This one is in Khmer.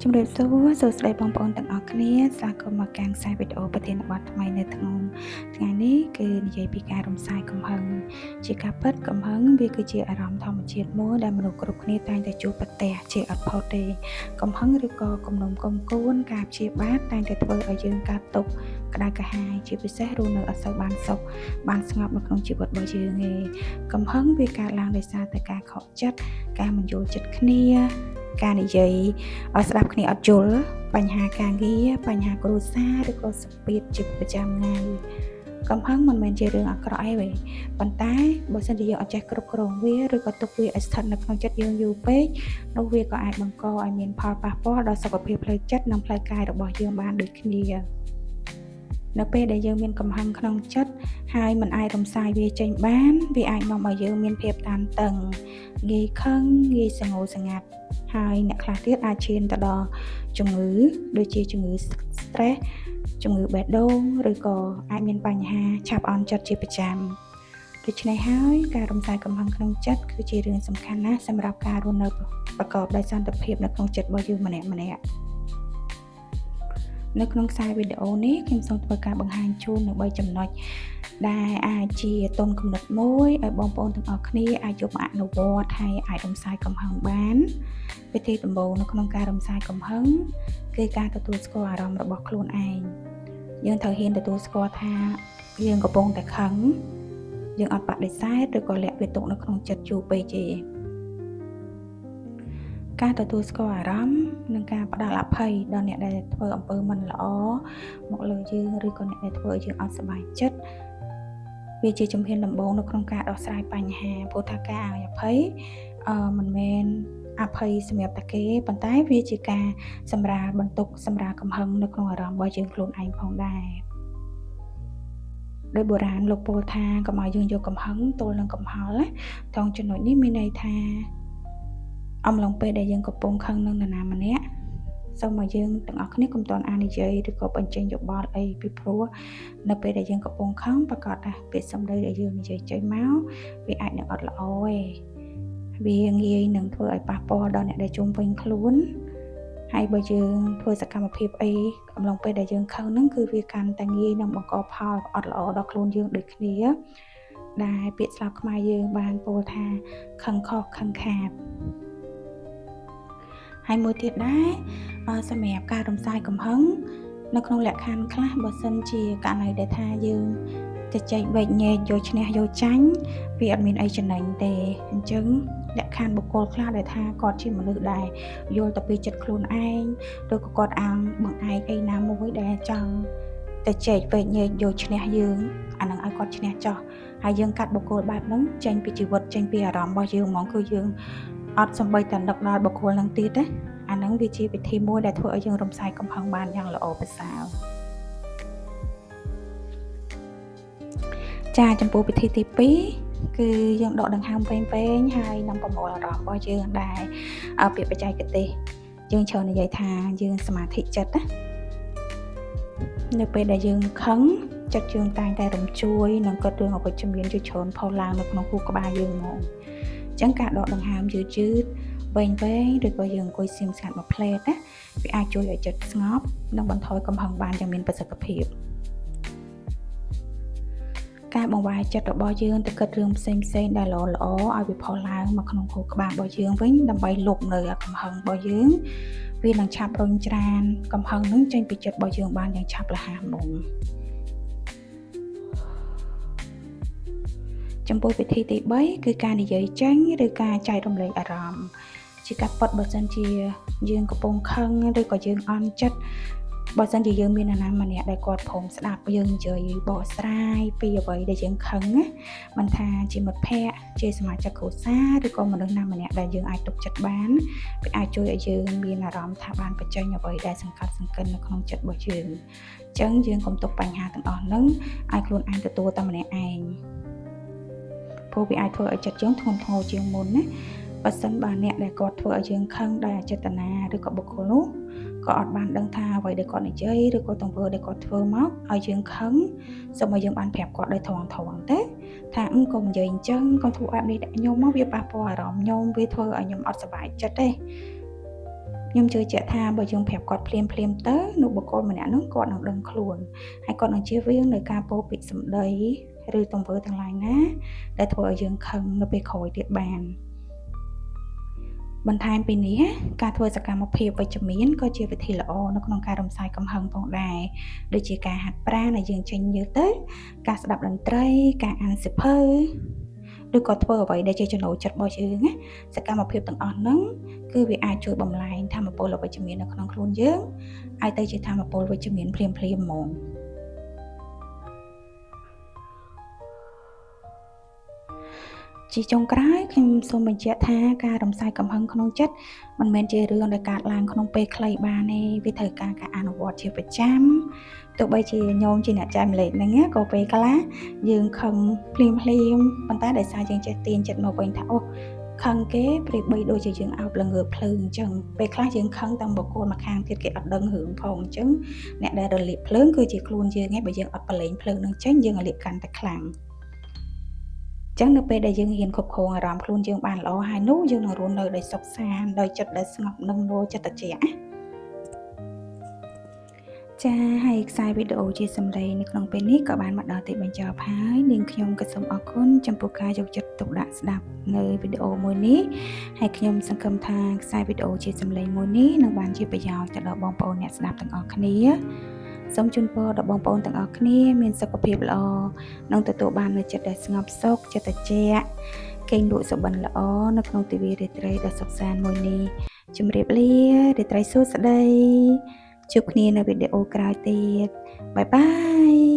ជំរាបសួរសួស្តីបងប្អូនទាំងអស់គ្នាស្វាគមន៍មកកាន់ខ្សែវីដេអូប្រធានបទថ្មីនៅក្នុងថ្ងៃនេះគឺនិយាយពីការរំសាយកំហឹងជាការពិតកំហឹងវាគឺជាអារម្មណ៍ធម្មជាតិមួយដែលមនុស្សគ្រប់គ្នាតែងតែជួបប្រទះជាអត់ផុតទេកំហឹងឬក៏គំនុំគុំគួនការព្យាបាទតែងតែធ្វើឲ្យយើងកើតទុក្ខក្តៅក្រហាយជាពិសេសរស់នៅអត់សូវបានសុខបានស្ងប់នៅក្នុងជីវិតរបស់យើងទេកំហឹងវាកើតឡើងដោយសារតែការខកចិត្តការមិនយល់ចិត្តគ្នាការនិយាយឲ្យស្ដាប់គ្នាអត់យល់បញ្ហាការងារបញ្ហាគ្រួសារឬក៏សម្ពាធជាប្រចាំថ្ងៃកំហឹងមិនមែនជារឿងអាក្រក់អីទេប៉ុន្តែបើសិនជាយើងអត់ចេះគ្រប់គ្រងវាឬក៏ទុកវាឲ្យស្ថិតនៅក្នុងចិត្តយើងយូរពេកនោះវាក៏អាចបង្កឲ្យមានផលប៉ះពាល់ដល់សុខភាពផ្លូវចិត្តនិងផ្លូវកាយរបស់យើងបានដូចគ្នានៅពេលដែលយើងមានកំហឹងក្នុងចិត្តហើយមិនអាចរំសាយវាចេញបានវាអាចនាំឲ្យយើងមានភាពតានតឹងងាយខឹងងាយស្ងោស្ងាត់ហើយអ្នកខ្លះទៀតអាចឈានទៅដល់ជំងឺដូចជាជំងឺ stress ជំងឺបេះដូងឬក៏អាចមានបញ្ហាឆាប់អន់ចិត្តជាប្រចាំដូច្នេះហើយការរំសាយកំហឹងក្នុងចិត្តគឺជារឿងសំខាន់ណាស់សម្រាប់ការរស់នៅប្រកបដោយសន្តិភាពនៅក្នុងចិត្តរបស់យើងម្នាក់ៗនៅក្នុងខ្សែវីដេអូនេះខ្ញុំសូមធ្វើការបង្ហាញជូននៅ3ចំណុចដែលអាចជាទុនគំនិតមួយឲ្យបងប្អូនទាំងអស់គ្នាអាចយកមកអនុវត្តហើយអាចរំសាយកំហឹងបានវិធីដំបូងនៅក្នុងការរំសាយកំហឹងគឺការទទួលស្គាល់អារម្មណ៍របស់ខ្លួនឯងយើងត្រូវហ៊ានទទួលស្គាល់ថាយើងកំពុងតែខឹងយើងអត់បដិសេធឬក៏លាក់វាទុកនៅក្នុងចិត្តយូរពេកទេការទទួលស្គាល់អារម្មណ៍និងការផ្ដល់អភ័យដល់អ្នកដែលធ្វើអំពើមិនល្អមកលើយើងឬក៏អ្នកដែលធ្វើឲ្យយើងអត់សប្បាយចិត្តវាជាជំហានដំបូងនៅក្នុងការដោះស្រាយបញ្ហាព្រោះថាការឲ្យអភ័យមិនមែនអភ័យសម្រាប់តែគេប៉ុន្តែវាជាការសម្រាលបន្ទុកសម្រាលកំហឹងនៅក្នុងអារម្មណ៍របស់យើងខ្លួនឯងផងដែរដោយបុរាណលោកពោលថាកុំឲ្យយើងយកកំហឹងទល់នឹងកំហល់ណាត្រង់ចំណុចនេះមានន័យថាអំឡុងពេលដែលយើងកំពុងខឹងនឹងនរណាម្នាក់សូមឲ្យយើងទាំងអស់គ្នាកុំតន់អានិយាយឬក៏បញ្ចេញយោបល់អីពីព្រោះនៅពេលដែលយើងកំពុងខឹងប្រកាសថាពាក្យសម្ដីដែលយើងនិយាយចេញមកវាអាចនឹងអត់ល្អទេវាងាយនឹងធ្វើឲ្យប៉ះពាល់ដល់អ្នកដែលជុំវិញខ្លួនហើយបើយើងធ្វើសកម្មភាពអីអំឡុងពេលដែលយើងខឹងហ្នឹងគឺវាកាន់តែងាយនឹងបង្កផលអត់ល្អដល់ខ្លួនយើងដូចគ្នាដែលពាក្យស្លោកខ្មែរយើងបានពោលថាខឹងខុសខឹងខាតហើយមួយទៀតដែរសម្រាប់ការរំសាយកំហឹងនៅក្នុងលក្ខខណ្ឌខ្លះបើសិនជាករណីដែលថាយើងជជែកវែកញែកយកឈ្នះយកចាញ់វាអត់មានអីចំណេញទេអញ្ចឹងលក្ខខណ្ឌបុគ្គលខ្លះដែលថាគាត់ជាមនុស្សដែលយល់ទៅពីចិត្តខ្លួនឯងឬក៏គាត់អាងបង្អែកអីណាមួយដែលចង់ទៅជែកវែកញែកយកឈ្នះយើងអានឹងឲ្យគាត់ឈ្នះចោះហើយយើងកាត់បុគ្គលបែបហ្នឹងចេញពីជីវិតចេញពីអារម្មណ៍របស់យើងហ្មងគឺយើងអត់សំបីតែនឹកដល់បុគ្គលហ្នឹងទៀតណាអាហ្នឹងវាជាវិធីមួយដែលធ្វើឲ្យយើងរំសាយកំហឹងបានយ៉ាងល្អប្រសើរចាចំពោះវិធីទី2គឺយើងដកដង្ហើមវែងៗហើយនាំប្រមូលអារម្មណ៍របស់យើងដែរពាក្យបច្ចេកទេសយើងច្រើននិយាយថាយើងសមាធិចិត្តណានៅពេលដែលយើងខឹងចិត្តយើងតែងតែរំជួយនិងគិតរឿងអវិជ្ជមានជាច្រើនផុសឡើងនៅក្នុងខួរក្បាលយើងហ្មងអញ្ចឹងការដកដង្ហើមយឺតវែងឬក៏យើងអង្គុយស្ងៀមស្ងាត់មួយផ្លែតណាវាអាចជួយឲ្យចិត្តស្ងប់និងបន្ថយកំហឹងបានយ៉ាងមានប្រសិទ្ធភាពការបង្វែរចិត្តរបស់យើងទៅគិតរឿងផ្សេងដែលល្អឲ្យវាផុសឡើងមកក្នុងខួរក្បាលរបស់យើងវិញដើម្បីលុបនៅកំហឹងរបស់យើងវានឹងឆាប់រុញច្រានកំហឹងនឹងចេញពីចិត្តរបស់យើងបានយ៉ាងឆាប់រហ័សហ្មងចំពោះវិធីទី3គឺការនិយាយចេញឬការចែករំលែកអារម្មណ៍ជាការពិតបើសិនជាយើងកំពុងខឹងឬក៏យើងអន់ចិត្តបើសិនជាយើងមាននរណាម្នាក់ដែលគាត់ព្រមស្ដាប់យើងនិយាយបកស្រាយពីអ្វីដែលយើងខឹងណាមិនថាជាមិត្តភក្តិជាសមាជិកគ្រួសារឬក៏មនុស្សណាម្នាក់ដែលយើងអាចទុកចិត្តបានវាអាចជួយឲ្យយើងមានអារម្មណ៍ថាបានបញ្ចេញអ្វីដែលសង្កត់សង្កិននៅក្នុងចិត្តរបស់យើងអញ្ចឹងយើងកុំទុកបញ្ហាទាំងអស់ហ្នឹងឲ្យខ្លួនឯងទទួលតែម្នាក់ឯងព្រោះវាអាចធ្វើឲ្យចិត្តយើងធ្ងន់ធ្ងរជាងមុនណាបើសិនបើអ្នកដែលគាត់ធ្វើឲ្យយើងខឹងដោយអចេតនាឬក៏បុគ្គលនោះក៏អត់បានដឹងថាអ្វីដែលគាត់និយាយឬក៏ទង្វើដែលគាត់ធ្វើមកឲ្យយើងខឹងសូមឲ្យយើងបានប្រាប់គាត់ដោយត្រង់ទេថាកុំនិយាយអញ្ចឹងកុំធ្វើបែបនេះខ្ញុំមកវាប៉ះពាល់អារម្មណ៍ខ្ញុំវាធ្វើឲ្យខ្ញុំអត់សប្បាយចិត្តទេ ខ្ញុំជឿជាក់ថាបើយើងប្រាប់គាត់ភ្លាមទៅនោះបុគ្គលម្នាក់នោះគាត់នឹងដឹងខ្លួនហើយគាត់នឹងជៀសវាងនៅការពោលពាក្យសម្ដីឬទង្វើទាំងឡាយណាដែលធ្វើឲ្យយើងខឹងនៅពេលក្រោយទៀតបានបន្ថែមពីនេះការធ្វើសកម្មភាពវិជ្ជមានក៏ជាវិធីល្អនៅក្នុងការរំសាយកំហឹងផងដែរដូចជាការហាត់ប្រាណឲ្យយើងចេញញើសទៅការស្ដាប់តន្ត្រីការអានសៀវភៅឬក៏ធ្វើអ្វីដែលជាចំណូលចិត្តរបស់យើងណាសកម្មភាពទាំងអស់ហ្នឹងគឺវាអាចជួយបំលែងធម៌ពលវិជ្ជមាននៅក្នុងខ្លួនយើងឲ្យទៅជាធម៌ពលវិជ្ជមានភ្លាមហ្មងជាចុងក្រោយខ្ញុំសូមបញ្ជាក់ថាការរំសាយកំហឹងក្នុងចិត្តមិនមែនជារឿងដែលកើតឡើងក្នុងពេលខ្លីបានទេវាត្រូវការការអនុវត្តជាប្រចាំទោះបីជាញោមជាអ្នកចែកម្លែកហ្នឹងក៏ពេលខ្លះយើងខឹងភ្លាមប៉ុន្តែដោយសារយើងចេះទាញចិត្តមកវិញថាអូខឹងគេព្រាបបីដូចជាយើងអោបល្ងើភ្លើងអញ្ចឹងពេលខ្លះយើងខឹងតាមបុគ្គលម្ខាងទៀតគេអត់ដឹងរឿងផងអញ្ចឹងអ្នកដែលរលាកភ្លើងគឺជាខ្លួនយើងឯងបើយើងអត់បលែងភ្លើងនឹងចេញយើងរលាកកាន់តែខ្លាំងចឹងនៅពេលដែលយើងហ៊ានគ្រប់គ្រងអារម្មណ៍ខ្លួនយើងបានល្អហើយនោះយើងនឹងរស់នៅដោយសុខសាន្តដោយចិត្តដែលស្ងប់និងនូចិត្តត្រជាក់ចាហើយខ្សែវីដេអូជាសម្លេងនៅក្នុងពេលនេះក៏បានមកដល់ទីបញ្ចប់ហើយនាងខ្ញុំក៏សូមអរគុណចំពោះការយកចិត្តទុកដាក់ស្ដាប់នៅវីដេអូមួយនេះហើយខ្ញុំសង្ឃឹមថាខ្សែវីដេអូជាសម្លេងមួយនេះនឹងបានជាប្រយោជន៍ទៅដល់បងប្អូនអ្នកស្ដាប់ទាំងអស់គ្នាសូមជូនពរដល់បងប្អូនទាំងអស់គ្នាមានសុខភាពល្អនិងទទួលបាននូវចិត្តដែលស្ងប់សុខចិត្តត្រជាក់គេងលក់សុបិនល្អនៅក្នុងទិវារាត្រីដ៏សុខសាន្តមួយនេះជម្រាបលារាត្រីសួស្តីជួបគ្នានៅវីដេអូក្រោយទៀតបាយបាយ